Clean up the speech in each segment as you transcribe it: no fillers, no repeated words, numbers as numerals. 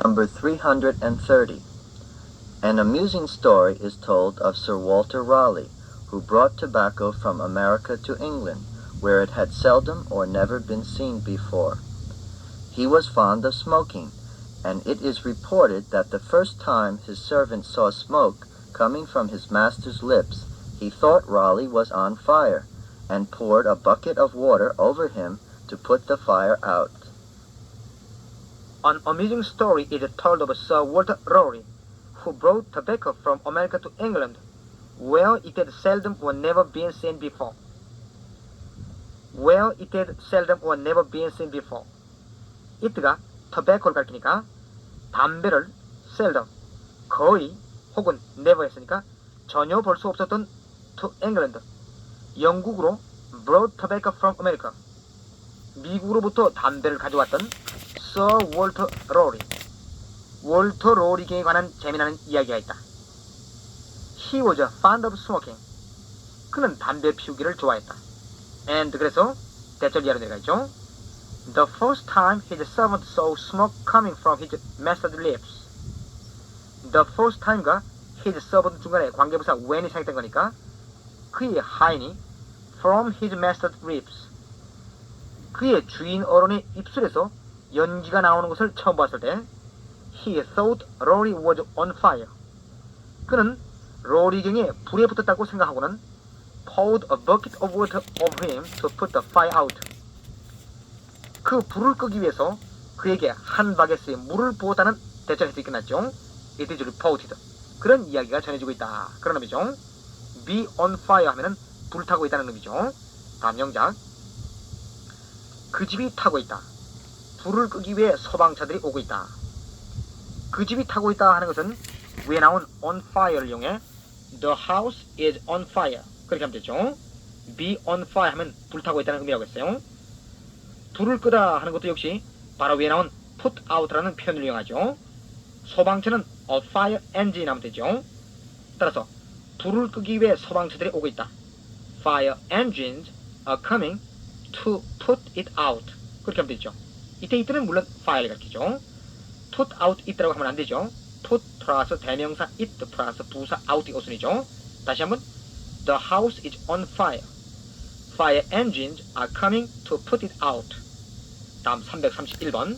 Number 330. An amusing story is told of Sir Walter Raleigh, who brought tobacco from America to England, where it had seldom or never been seen before. He was fond of smoking, and it is reported that the first time his servant saw smoke coming from his master's lips, he thought Raleigh was on fire, and poured a bucket of water over him to put the fire out. An amusing story is told of Sir Walter Raleigh, who brought tobacco from America to England, where it had seldom or never been seen before. Where it had seldom or never been seen before. it가 tobacco를 가리키니까 담배를 seldom, 거의 혹은 never 했으니까 전혀 볼 수 없었던 to England, 영국으로 brought tobacco from America, 미국으로부터 담배를 가져왔던 Sir Walter Raleigh, 월터 로리경에 관한 재미나는 이야기가 있다. He was fond of smoking. 그는 담배 피우기를 좋아했다. And 그래서 대절 이하로 내려가 있죠. The first time his servant saw smoke coming from his master's lips. The first time가 his servant 중간에 관계부사 when이 생겼던 거니까 그의 하인이 from his master's lips. 그의 주인 어른의 입술에서 연기가 나오는 것을 처음 봤을 때 He thought Rory was on fire. 그는 로리경에 불에 붙었다고 생각하고는 poured a bucket of water over him to put the fire out. 그 불을 끄기 위해서 그에게 한 바게트에 물을 부었다는 대절해석이 끝났죠. It is reported. 그런 이야기가 전해지고 있다. 그런 의미죠. Be on fire 하면은 불타고 있다는 의미죠. 다음 영작. 그 집이 타고 있다. 불을 끄기 위해 소방차들이 오고 있다. 그 집이 타고 있다 하는 것은 위에 나온 on fire를 이용해 The house is on fire 그렇게 하면 되죠. Be on fire 하면 불타고 있다는 의미라고 했어요. 불을 끄다 하는 것도 역시 바로 위에 나온 put out라는 표현을 이용하죠. 소방차는 a fire engine 하면 되죠. 따라서 불을 끄기 위해 소방차들이 오고 있다. Fire engines are coming to put it out 그렇게 하면 되죠. 이때 이때는 물론 fire를 가르치죠. put out it라고 하면 안 되죠. put 플러스 대명사 it 플러스 부사 out이 오순이죠. 다시 한번 The house is on fire. Fire engines are coming to put it out. 다음 331번.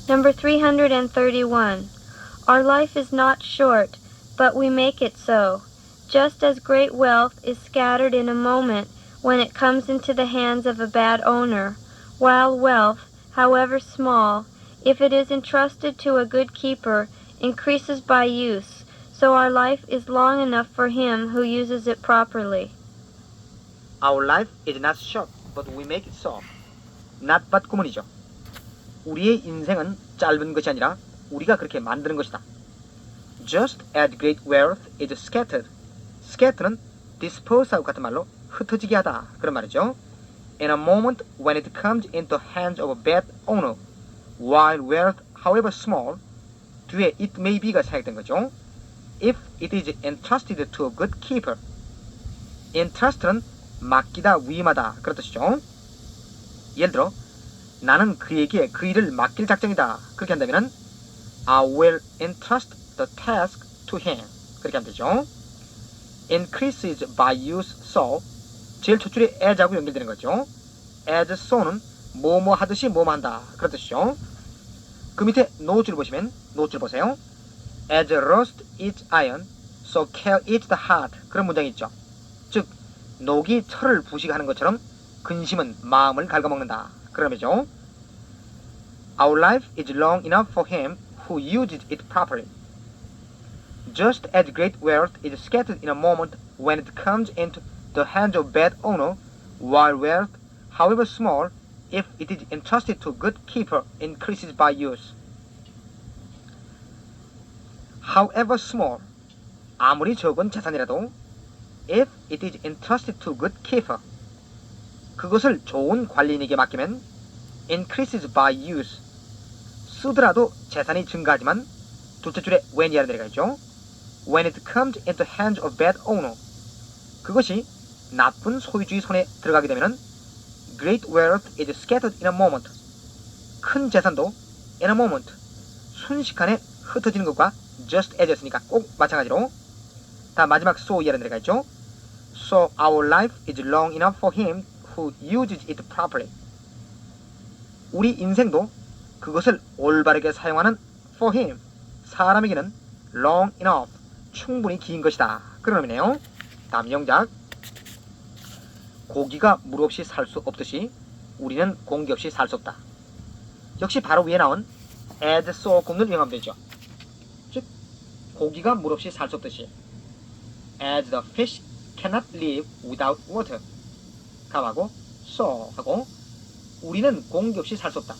Number 331. Our life is not short, but we make it so. Just as great wealth is scattered in a moment when it comes into the hands of a bad owner, while wealth, however small, if it is entrusted to a good keeper, increases by use, so our life is long enough for him who uses it properly. Our life is not short, but we make it so. not but 구문이죠. 우리의 인생은 짧은 것이 아니라 우리가 그렇게 만드는 것이다. Just as great wealth is scattered. scatter는 disperse하고 같은 말로 흩어지게 하다 그런 말이죠. In a moment when it comes into the hands of a bad owner, while wealth, however small, 뒤에 it may be가 사용된 거죠. If it is entrusted to a good keeper. entrust는 맡기다, 위임하다 그런 뜻이죠. 예를 들어 나는 그에게 그 일을 맡길 작정이다 그렇게 한다면 I will entrust the task to him 그렇게 하면 되죠. increases by use so 제일 첫 줄에 as하고 연결되는 거죠. as so는 뭐뭐 하듯이 뭐뭐 한다 그런 뜻이죠. 그 밑에 노트를 보시면 노트를 보세요. as rust eats iron so care eats the heart 그런 문장이 있죠. 즉 녹이 철을 부식하는 것처럼 근심은 마음을 갉아먹는다 그런 의미죠. Our life is long enough for him who uses it properly. Just as great wealth is scattered in a moment when it comes into the hands of bad owner, while wealth, however small, if it is entrusted to a good keeper, increases by use. However small, 아무리 적은 재산이라도, if it is entrusted to a good keeper, 그것을 좋은 관리인에게 맡기면 increases by use, 쓰더라도 재산이 증가하지만 둘째 줄에 when이라는 데가 있죠. When it comes into the hands of bad owner, 그것이 나쁜 소유주의 손에 들어가게 되면 great wealth is scattered in a moment, 큰 재산도 in a moment, 순식간에 흩어지는 것과 just as였으니까 꼭 마찬가지로 다 마지막 so이라는 데가 있죠. So our life is long enough for him who uses it properly. 우리 인생도 그것을 올바르게 사용하는 for him, 사람에게는 long enough, 충분히 긴 것이다. 그런 의미네요. 다음 영작. 고기가 물 없이 살 수 없듯이 우리는 공기 없이 살 수 없다. 역시 바로 위에 나온 as so 구문을 이용하면 되죠. 즉 고기가 물 없이 살 수 없듯이 as the fish cannot live without water 감하고 so 하고 우리는 공기 없이 살 수 없다.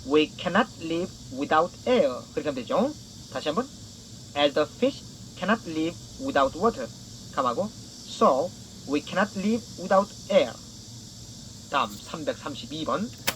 We cannot live without air 그렇게 하면 되죠. 다시 한번 as the fish cannot live without water 감하고 so we cannot live without air. 다음 332번.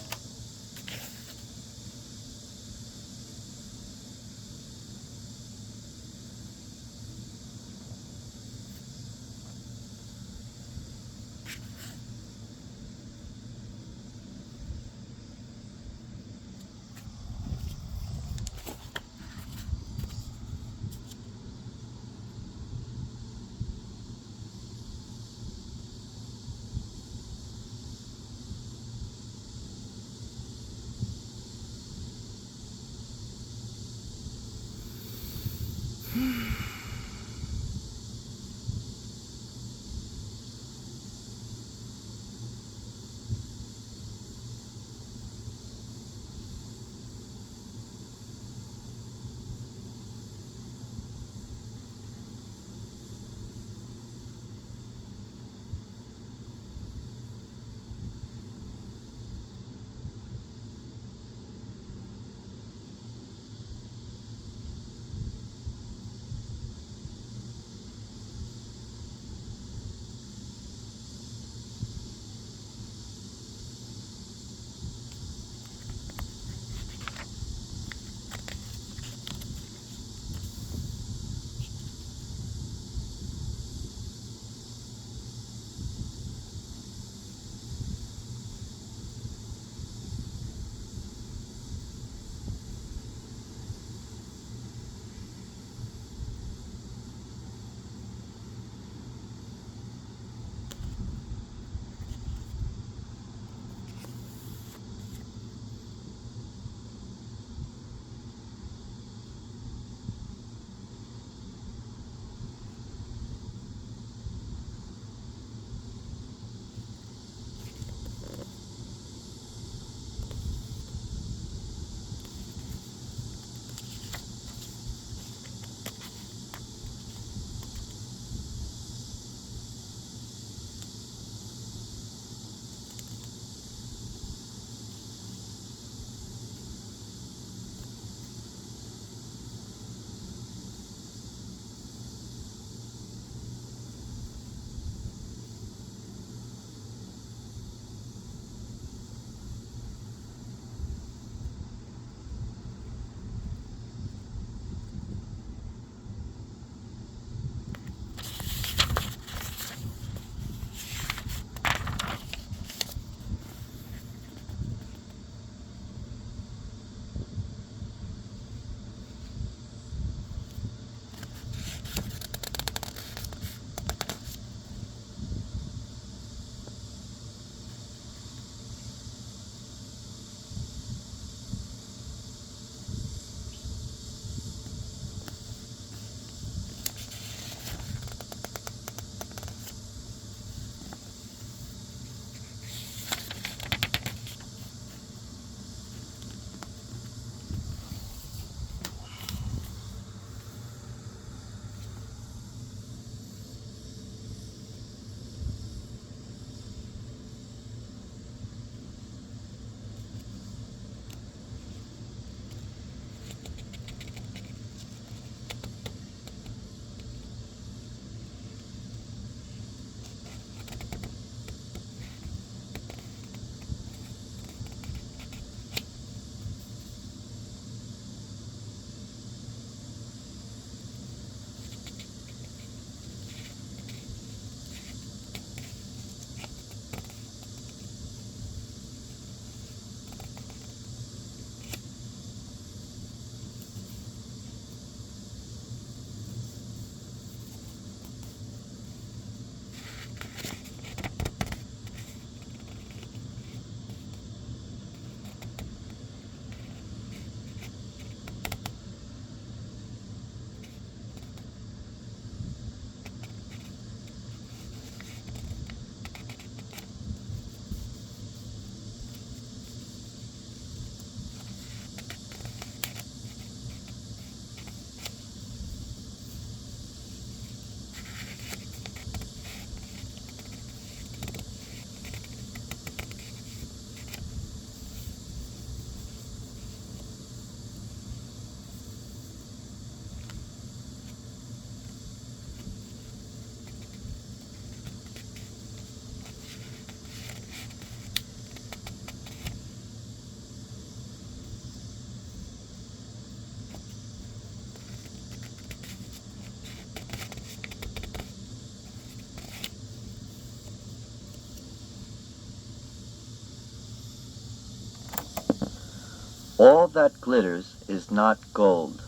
All that glitters is not gold.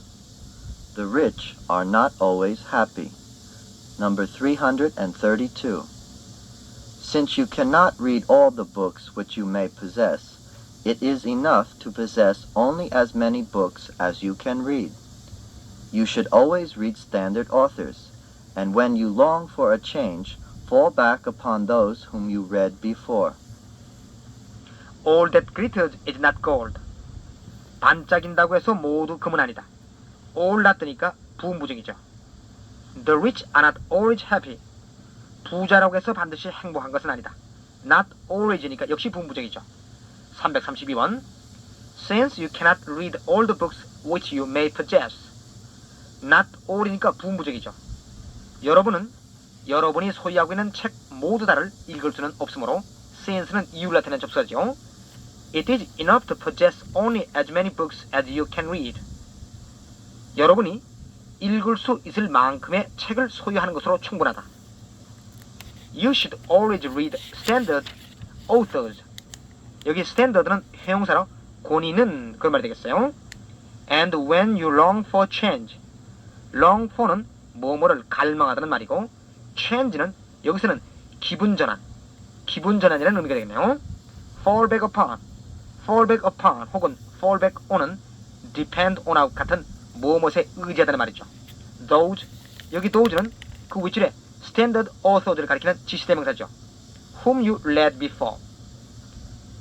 The rich are not always happy. Number 332. Since you cannot read all the books which you may possess, it is enough to possess only as many books as you can read. You should always read standard authors, and when you long for a change, fall back upon those whom you read before. All that glitters is not gold. 반짝인다고 해서 모두 금은 아니다. All not니까 부무증이죠. The rich are not always happy. 부자라고 해서 반드시 행복한 것은 아니다. Not always니까 역시 부무증이죠. 332번. Since you cannot read all the books which you may possess. Not all이니까 부무증이죠. 여러분이 소유하고 있는 책 모두 다를 읽을 수는 없으므로 since는 이유를 나타내는 접수하죠. It is enough to possess only as many books as you can read. 여러분이 읽을 수 있을 만큼의 책을 소유하는 것으로 충분하다. You should always read standard authors. 여기 standard는 형용사로 권위는 그런 말이 되겠어요. And when you long for change. long for는 뭐뭐를 갈망하다는 말이고 change는 여기서는 기분전환이라는 의미가 되겠네요. fall back upon 혹은 fall back on은 depend on하고 같은 무엇에 의지하다는 말이죠. those, 여기 those는 그 윗줄에 standard authors를 가리키는 지시대명사죠. whom you read before.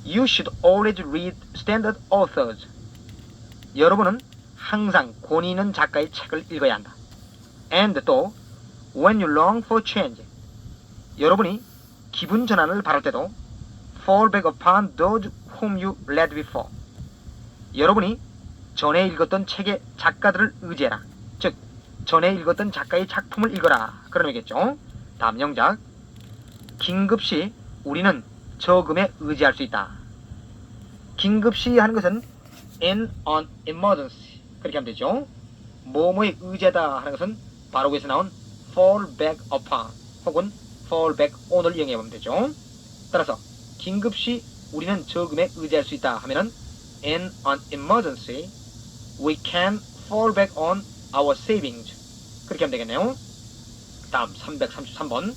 You should always read standard authors. 여러분은 항상 권위 있는 작가의 책을 읽어야 한다. and 또 when you long for change. 여러분이 기분 전환을 바랄 때도 fall back upon those whom you read before. 여러분이 전에 읽었던 책의 작가들을 의지해라. 즉, 전에 읽었던 작가의 작품을 읽어라. 그런 의미겠죠. 다음 영작. 긴급시 우리는 저금에 의지할 수 있다. 긴급시 하는 것은 in an emergency. 그렇게 하면 되죠. 뭐뭐에 의지하다 하는 것은 바로 위에서 나온 fall back upon 혹은 fall back on을 이용해 보면 되죠. 따라서 긴급시 우리는 저금에 의지할 수 있다 하면은 in an emergency we can fall back on our savings. 그렇게 하면 되겠네요. 다음 333번.